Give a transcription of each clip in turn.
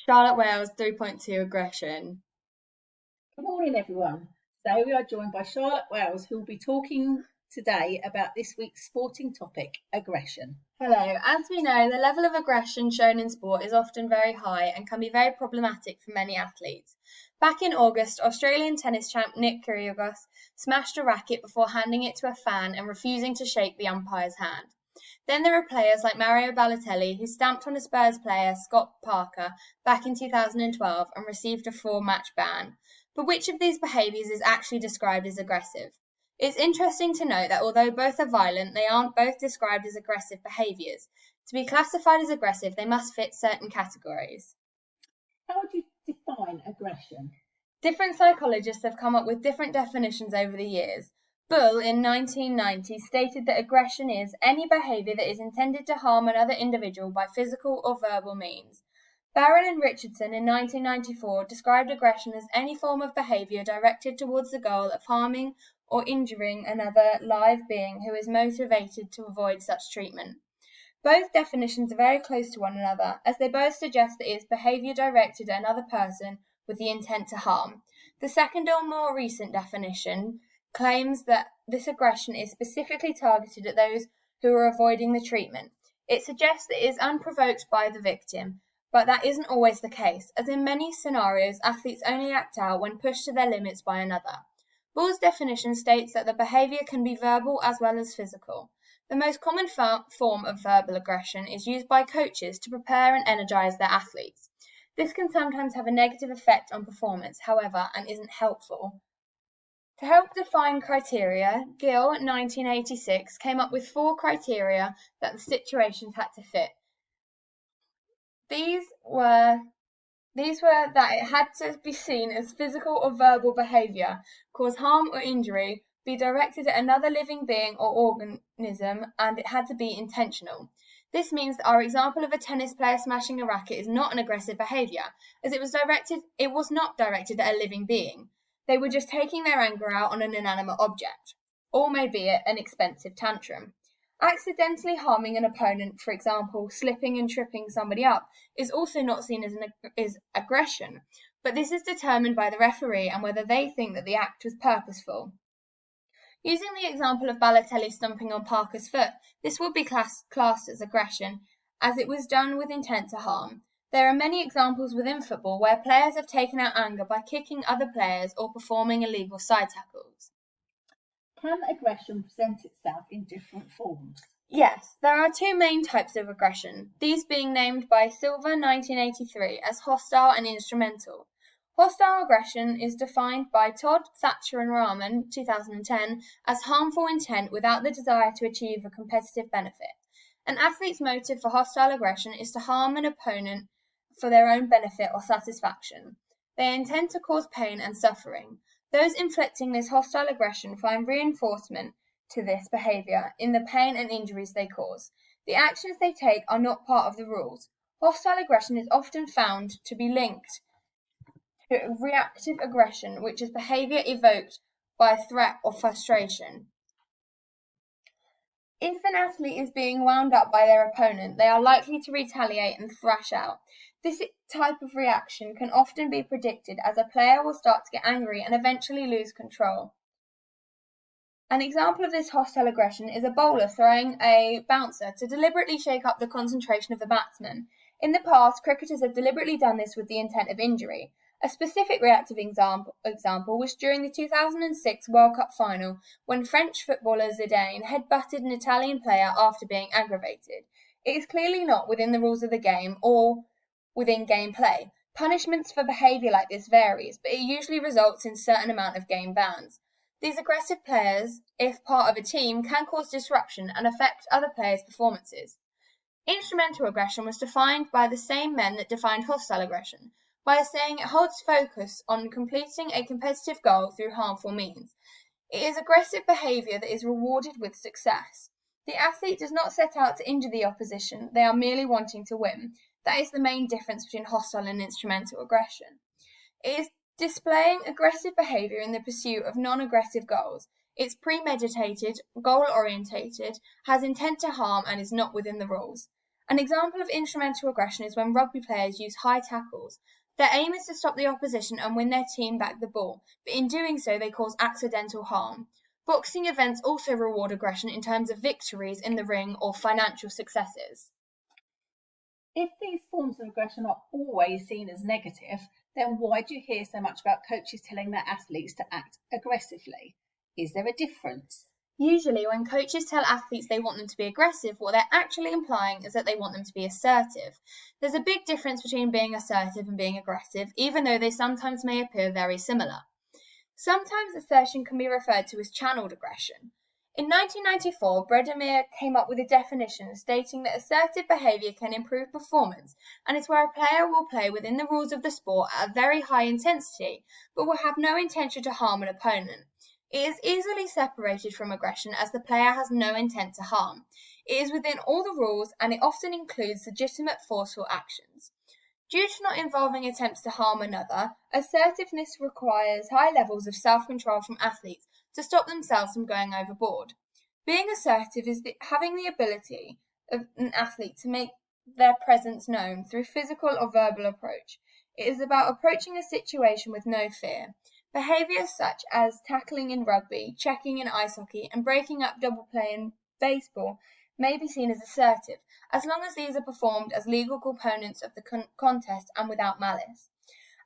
Charlotte Wales 3.2 aggression. Good morning, everyone. Today we are joined by Charlotte Wales, who will be talking today about this week's sporting topic, aggression. Hello. As we know, the level of aggression shown in sport is often very high and can be very problematic for many athletes. Back in August, Australian tennis champ Nick Kyrgios smashed a racket before handing it to a fan and refusing to shake the umpire's hand. Then there are players like Mario Balotelli, who stamped on a Spurs player, Scott Parker, back in 2012 and received a 4-match ban. But which of these behaviours is actually described as aggressive? It's interesting to note that although both are violent, they aren't both described as aggressive behaviours. To be classified as aggressive, they must fit certain categories. How would you define aggression? Different psychologists have come up with different definitions over the years. Bull, in 1990, stated that aggression is any behaviour that is intended to harm another individual by physical or verbal means. Barron and Richardson in 1994 described aggression as any form of behaviour directed towards the goal of harming or injuring another live being who is motivated to avoid such treatment. Both definitions are very close to one another, as they both suggest that it is behaviour directed at another person with the intent to harm. The second or more recent definition claims that this aggression is specifically targeted at those who are avoiding the treatment. It suggests that it is unprovoked by the victim, but that isn't always the case, as in many scenarios, athletes only act out when pushed to their limits by another. Bull's definition states that the behaviour can be verbal as well as physical. The most common form of verbal aggression is used by coaches to prepare and energise their athletes. This can sometimes have a negative effect on performance, however, and isn't helpful. To help define criteria, Gill, 1986, came up with 4 criteria that the situations had to fit. These were that it had to be seen as physical or verbal behaviour, cause harm or injury, be directed at another living being or organism, and it had to be intentional. This means that our example of a tennis player smashing a racket is not an aggressive behaviour, as it was not directed at a living being. They were just taking their anger out on an inanimate object, or maybe an expensive tantrum. Accidentally harming an opponent, for example, slipping and tripping somebody up, is also not seen as aggression, but this is determined by the referee and whether they think that the act was purposeful. Using the example of Balotelli stomping on Parker's foot, this would be classed as aggression, as it was done with intent to harm. There are many examples within football where players have taken out anger by kicking other players or performing illegal side tackles. Can aggression present itself in different forms? Yes, there are 2 main types of aggression, these being named by Silva 1983 as hostile and instrumental. Hostile aggression is defined by Todd, Thatcher and Rahman 2010 as harmful intent without the desire to achieve a competitive benefit. An athlete's motive for hostile aggression is to harm an opponent for their own benefit or satisfaction. They intend to cause pain and suffering. Those inflicting this hostile aggression find reinforcement to this behaviour in the pain and injuries they cause. The actions they take are not part of the rules. Hostile aggression is often found to be linked to reactive aggression, which is behaviour evoked by threat or frustration. If an athlete is being wound up by their opponent, they are likely to retaliate and thrash out. This type of reaction can often be predicted, as a player will start to get angry and eventually lose control. An example of this hostile aggression is a bowler throwing a bouncer to deliberately shake up the concentration of the batsman. In the past, cricketers have deliberately done this with the intent of injury. A specific reactive example was during the 2006 World Cup final, when French footballer Zidane head-butted an Italian player after being aggravated. It is clearly not within the rules of the game or within gameplay. Punishments for behaviour like this varies, but it usually results in a certain amount of game bans. These aggressive players, if part of a team, can cause disruption and affect other players' performances. Instrumental aggression was defined by the same men that defined hostile aggression, by saying it holds focus on completing a competitive goal through harmful means. It is aggressive behaviour that is rewarded with success. The athlete does not set out to injure the opposition, they are merely wanting to win. That is the main difference between hostile and instrumental aggression. It is displaying aggressive behaviour in the pursuit of non-aggressive goals. It's premeditated, goal-orientated, has intent to harm and is not within the rules. An example of instrumental aggression is when rugby players use high tackles. Their aim is to stop the opposition and win their team back the ball, but in doing so they cause accidental harm. Boxing events also reward aggression in terms of victories in the ring or financial successes. If these forms of aggression are always seen as negative, then why do you hear so much about coaches telling their athletes to act aggressively? Is there a difference? Usually, when coaches tell athletes they want them to be aggressive, what they're actually implying is that they want them to be assertive. There's a big difference between being assertive and being aggressive, even though they sometimes may appear very similar. Sometimes assertion can be referred to as channeled aggression. In 1994, Bredemir came up with a definition stating that assertive behaviour can improve performance, and it's where a player will play within the rules of the sport at a very high intensity, but will have no intention to harm an opponent. It is easily separated from aggression as the player has no intent to harm. It is within all the rules and it often includes legitimate forceful actions. Due to not involving attempts to harm another, assertiveness requires high levels of self-control from athletes to stop themselves from going overboard. Being assertive is having the ability of an athlete to make their presence known through physical or verbal approach. It is about approaching a situation with no fear. Behaviours such as tackling in rugby, checking in ice hockey, and breaking up double play in baseball may be seen as assertive, as long as these are performed as legal components of the contest and without malice.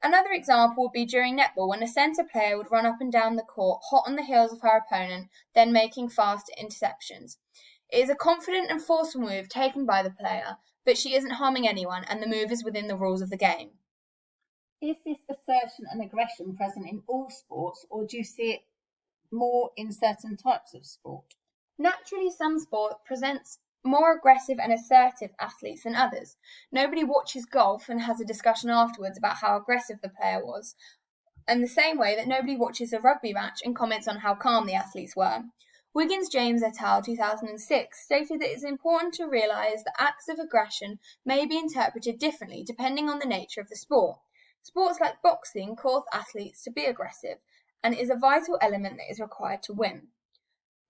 Another example would be during netball, when a centre player would run up and down the court, hot on the heels of her opponent, then making fast interceptions. It is a confident and forceful move taken by the player, but she isn't harming anyone, and the move is within the rules of the game. Is this assertion and aggression present in all sports, or do you see it more in certain types of sport? Naturally, some sport presents more aggressive and assertive athletes than others. Nobody watches golf and has a discussion afterwards about how aggressive the player was, in the same way that nobody watches a rugby match and comments on how calm the athletes were. Wiggins James et al. 2006 stated that it's important to realise that acts of aggression may be interpreted differently depending on the nature of the sport. Sports like boxing cause athletes to be aggressive, and it is a vital element that is required to win.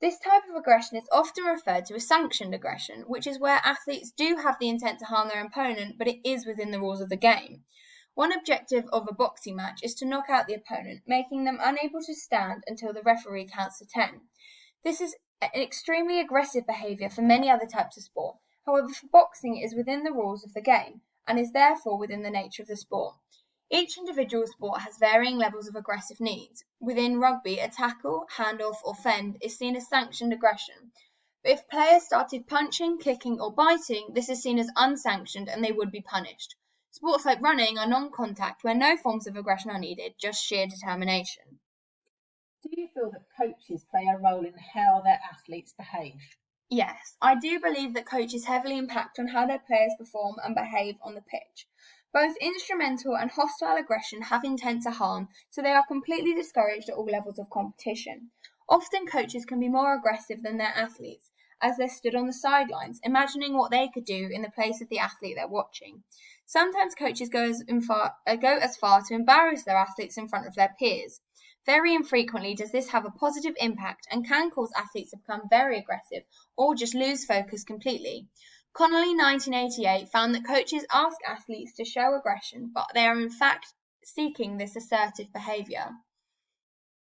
This type of aggression is often referred to as sanctioned aggression, which is where athletes do have the intent to harm their opponent, but it is within the rules of the game. One objective of a boxing match is to knock out the opponent, making them unable to stand until the referee counts to 10. This is an extremely aggressive behaviour for many other types of sport. However, for boxing it is within the rules of the game, and is therefore within the nature of the sport. Each individual sport has varying levels of aggressive needs. Within rugby, a tackle, handoff, or fend is seen as sanctioned aggression. But if players started punching, kicking, or biting, this is seen as unsanctioned and they would be punished. Sports like running are non-contact, where no forms of aggression are needed, just sheer determination. Do you feel that coaches play a role in how their athletes behave? Yes, I do believe that coaches heavily impact on how their players perform and behave on the pitch. Both instrumental and hostile aggression have intent to harm, so they are completely discouraged at all levels of competition. Often coaches can be more aggressive than their athletes, as they're stood on the sidelines, imagining what they could do in the place of the athlete they're watching. Sometimes coaches go as far to embarrass their athletes in front of their peers. Very infrequently does this have a positive impact and can cause athletes to become very aggressive or just lose focus completely. Connolly 1988 found that coaches ask athletes to show aggression, but they are in fact seeking this assertive behaviour.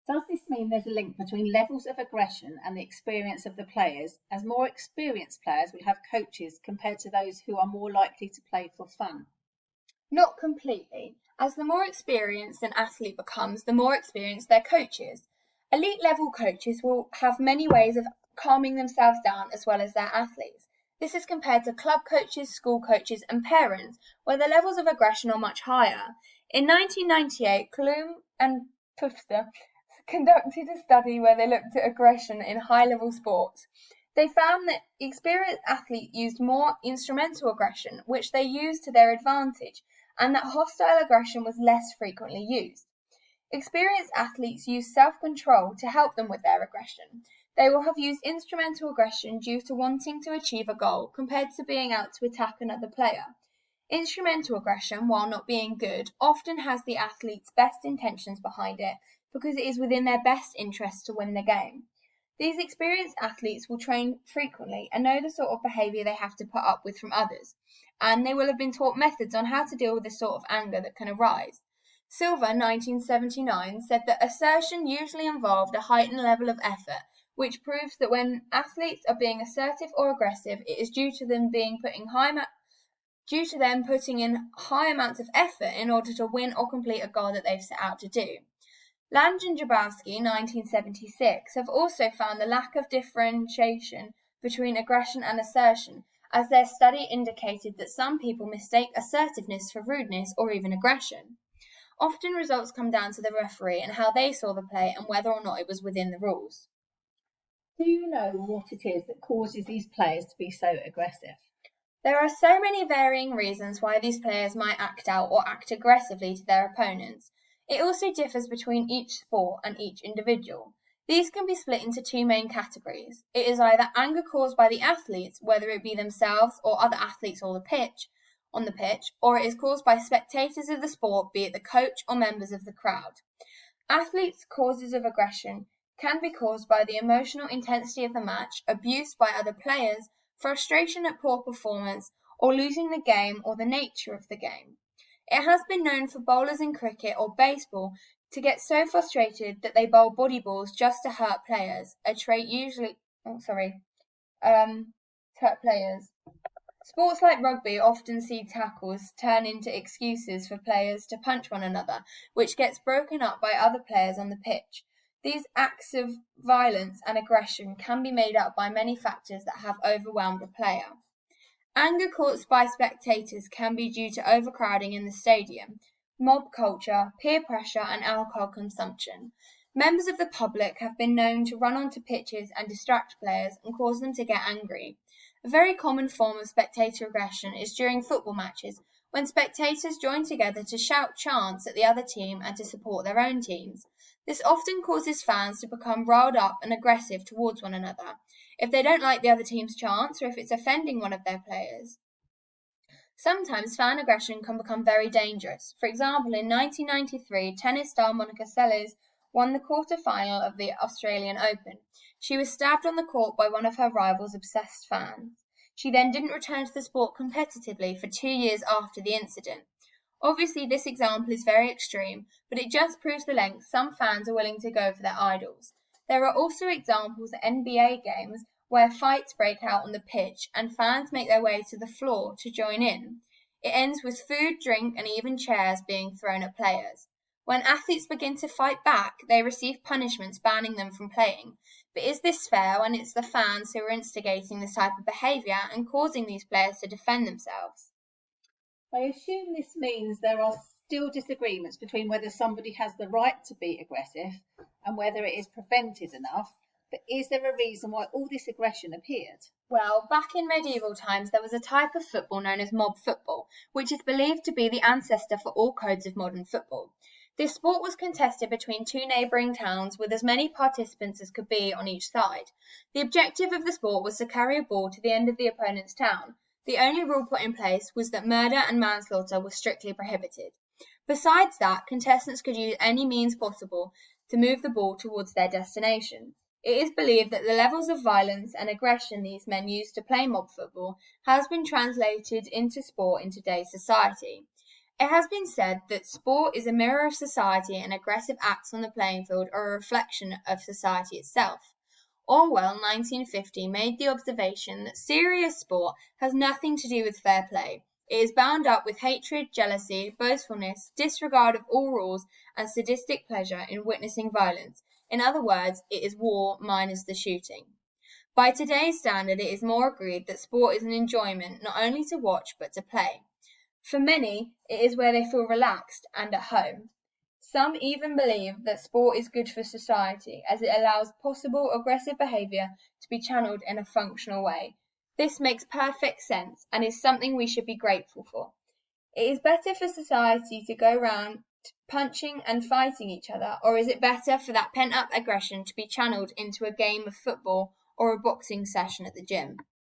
Does this mean there's a link between levels of aggression and the experience of the players, as more experienced players will have coaches compared to those who are more likely to play for fun? Not completely. As the more experienced an athlete becomes, the more experienced their coach is. Elite level coaches will have many ways of calming themselves down as well as their athletes. This is compared to club coaches, school coaches, and parents, where the levels of aggression are much higher. In 1998, Klum and Pufter conducted a study where they looked at aggression in high-level sports. They found that experienced athletes used more instrumental aggression, which they used to their advantage, and that hostile aggression was less frequently used. Experienced athletes use self-control to help them with their aggression. They will have used instrumental aggression due to wanting to achieve a goal compared to being out to attack another player. Instrumental aggression, while not being good, often has the athlete's best intentions behind it because it is within their best interest to win the game. These experienced athletes will train frequently and know the sort of behaviour they have to put up with from others, and they will have been taught methods on how to deal with this sort of anger that can arise. Silver, 1979, said that assertion usually involved a heightened level of effort, which proves that when athletes are being assertive or aggressive, it is due to them putting in high amounts of effort in order to win or complete a goal that they've set out to do. Lange and Jabowski, 1976, have also found the lack of differentiation between aggression and assertion, as their study indicated that some people mistake assertiveness for rudeness or even aggression. Often results come down to the referee and how they saw the play and whether or not it was within the rules. Do you know what it is that causes these players to be so aggressive? There are so many varying reasons why these players might act out or act aggressively to their opponents. It also differs between each sport and each individual. These can be split into two main categories. It is either anger caused by the athletes, whether it be themselves or other athletes on the pitch, or it is caused by spectators of the sport, be it the coach or members of the crowd. Athletes' causes of aggression can be caused by the emotional intensity of the match, abuse by other players, frustration at poor performance, or losing the game or the nature of the game. It has been known for bowlers in cricket or baseball to get so frustrated that they bowl body balls just to hurt players, a trait hurt players. Sports like rugby often see tackles turn into excuses for players to punch one another, which gets broken up by other players on the pitch. These acts of violence and aggression can be made up by many factors that have overwhelmed a player. Anger caused by spectators can be due to overcrowding in the stadium, mob culture, peer pressure, and alcohol consumption. Members of the public have been known to run onto pitches and distract players and cause them to get angry. A very common form of spectator aggression is during football matches, when spectators join together to shout chants at the other team and to support their own teams. This often causes fans to become riled up and aggressive towards one another, if they don't like the other team's chants or if it's offending one of their players. Sometimes fan aggression can become very dangerous. For example, in 1993, tennis star Monica Seles won the quarter-final of the Australian Open. She was stabbed on the court by one of her rival's obsessed fans. She then didn't return to the sport competitively for 2 years after the incident. Obviously, this example is very extreme, but it just proves the lengths some fans are willing to go for their idols. There are also examples at NBA games where fights break out on the pitch and fans make their way to the floor to join in. It ends with food, drink, and even chairs being thrown at players. When athletes begin to fight back, they receive punishments banning them from playing. But is this fair when it's the fans who are instigating this type of behaviour and causing these players to defend themselves? I assume this means there are still disagreements between whether somebody has the right to be aggressive and whether it is prevented enough, but is there a reason why all this aggression appeared? Well, back in medieval times there was a type of football known as mob football, which is believed to be the ancestor for all codes of modern football. This sport was contested between two neighbouring towns with as many participants as could be on each side. The objective of the sport was to carry a ball to the end of the opponent's town. The only rule put in place was that murder and manslaughter were strictly prohibited. Besides that, contestants could use any means possible to move the ball towards their destination. It is believed that the levels of violence and aggression these men used to play mob football has been translated into sport in today's society. It has been said that sport is a mirror of society and aggressive acts on the playing field are a reflection of society itself. Orwell, 1950, made the observation that serious sport has nothing to do with fair play. It is bound up with hatred, jealousy, boastfulness, disregard of all rules, and sadistic pleasure in witnessing violence. In other words, it is war minus the shooting. By today's standard, it is more agreed that sport is an enjoyment not only to watch but to play. For many, it is where they feel relaxed and at home. Some even believe that sport is good for society as it allows possible aggressive behaviour to be channeled in a functional way. This makes perfect sense and is something we should be grateful for. It is better for society to go round punching and fighting each other, or is it better for that pent-up aggression to be channeled into a game of football or a boxing session at the gym?